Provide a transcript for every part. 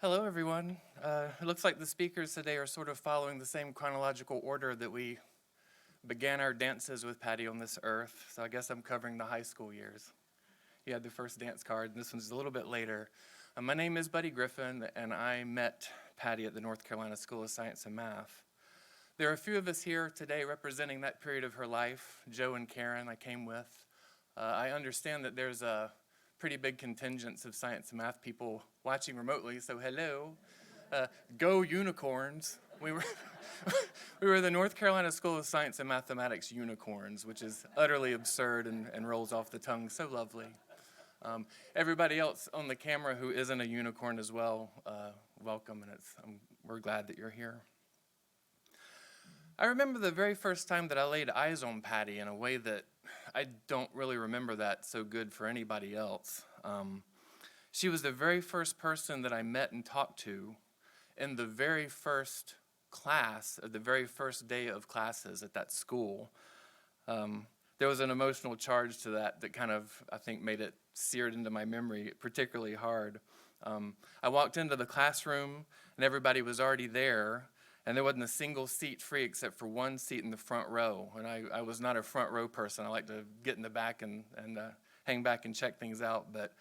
Hello, everyone. It looks like the speakers today are sort of following the same chronological order that we began our dances with Patti on this earth. So I guess I'm covering the high school years. You had the first dance card, and this one's a little bit later. My name is Buddy Griffin, and I met Patti at the North Carolina School of Science and Math. There are a few of us here today representing that period of her life. Joe and Karen I came with. I understand that there's a pretty big contingent of science and math people watching remotely, so hello. Go unicorns. We were we were the North Carolina School of Science and Mathematics unicorns, which is utterly absurd and rolls off the tongue so lovely. Everybody else on the camera who isn't a unicorn as well, welcome, and we're glad that you're here. I remember the very first time that I laid eyes on Patti in a way that I don't really remember that so good for anybody else. She was the very first person that I met and talked to in the very first class, the very first day of classes at that school. There was an emotional charge to that kind of, I think, made it seared into my memory particularly hard. I walked into the classroom and everybody was already there, and there wasn't a single seat free except for one seat in the front row. And I was not a front row person. I like to get in the back and hang back and check things out. But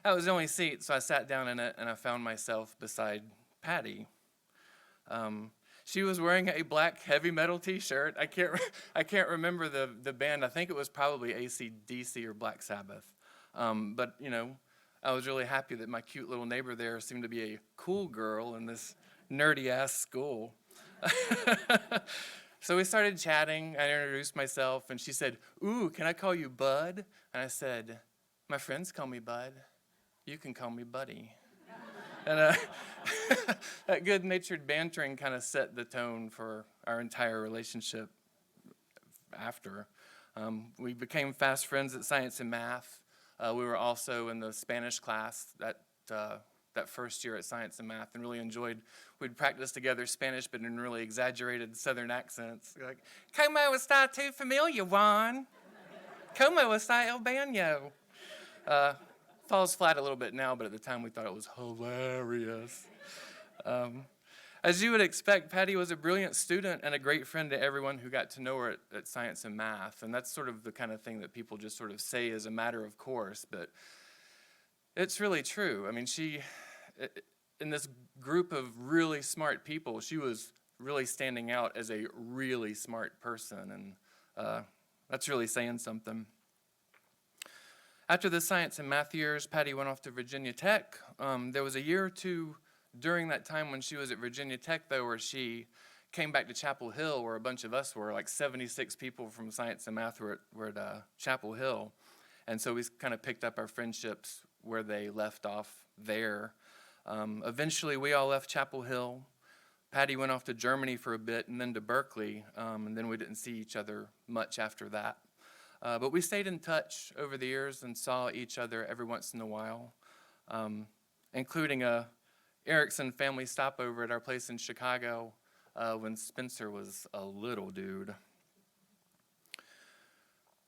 that was the only seat, so I sat down in it, and I found myself beside Patti. She was wearing a black heavy metal T-shirt. I can't remember the band. I think it was probably AC/DC or Black Sabbath. But you know, I was really happy that my cute little neighbor there seemed to be a cool girl in this nerdy ass school. So we started chatting. I introduced myself, and she said, "Ooh, can I call you Bud?" And I said, "My friends call me Bud. You can call me Buddy." And that good-natured bantering kind of set the tone for our entire relationship after. We became fast friends at Science and Math. We were also in the Spanish class that first year at Science and Math, and really enjoyed. We'd practice together Spanish, but in really exaggerated Southern accents. Like, "Como está tu familia, Juan? Como está el baño?" Falls flat a little bit now, but at the time we thought it was hilarious. As you would expect, Patti was a brilliant student and a great friend to everyone who got to know her at Science and Math. And that's sort of the kind of thing that people just sort of say as a matter of course, but it's really true. I mean, in this group of really smart people, she was really standing out as a really smart person, and that's really saying something. After the Science and Math years, Patti went off to Virginia Tech. There was a year or two during that time when she was at Virginia Tech, though, where she came back to Chapel Hill, where a bunch of us were, like 76 people from Science and Math were at Chapel Hill. And so we kind of picked up our friendships where they left off there. Eventually, we all left Chapel Hill. Patti went off to Germany for a bit and then to Berkeley, and then we didn't see each other much after that. But we stayed in touch over the years and saw each other every once in a while, including a Erickson family stopover at our place in Chicago when Spencer was a little dude.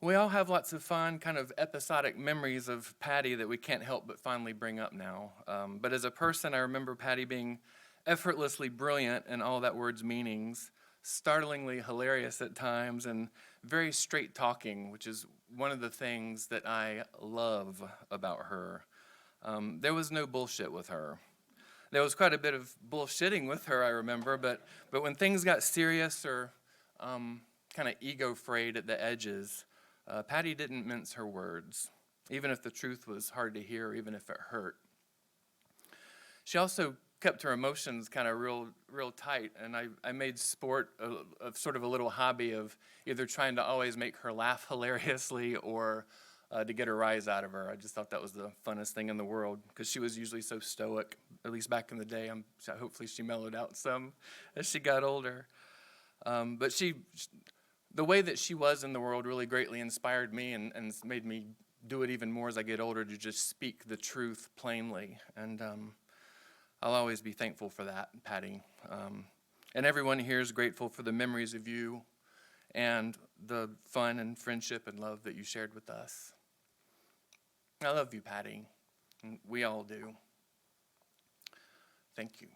We all have lots of fun, kind of episodic memories of Patti that we can't help but finally bring up now. But as a person, I remember Patti being effortlessly brilliant in all that word's meanings, startlingly hilarious at times, and very straight talking, which is one of the things that I love about her. There was no bullshit with her. There was quite a bit of bullshitting with her, I remember, but when things got serious or kind of ego-frayed at the edges, Patti didn't mince her words, even if the truth was hard to hear, even if it hurt. She also kept her emotions kind of real tight, and I made sport of sort of a little hobby of either trying to always make her laugh hilariously or to get a rise out of her. I just thought that was the funnest thing in the world because she was usually so stoic, at least back in the day. Hopefully she mellowed out some as she got older. But the way that she was in the world really greatly inspired me and made me do it even more as I get older, to just speak the truth plainly. And I'll always be thankful for that, Patti. And everyone here is grateful for the memories of you and the fun and friendship and love that you shared with us. I love you, Patti. We all do. Thank you.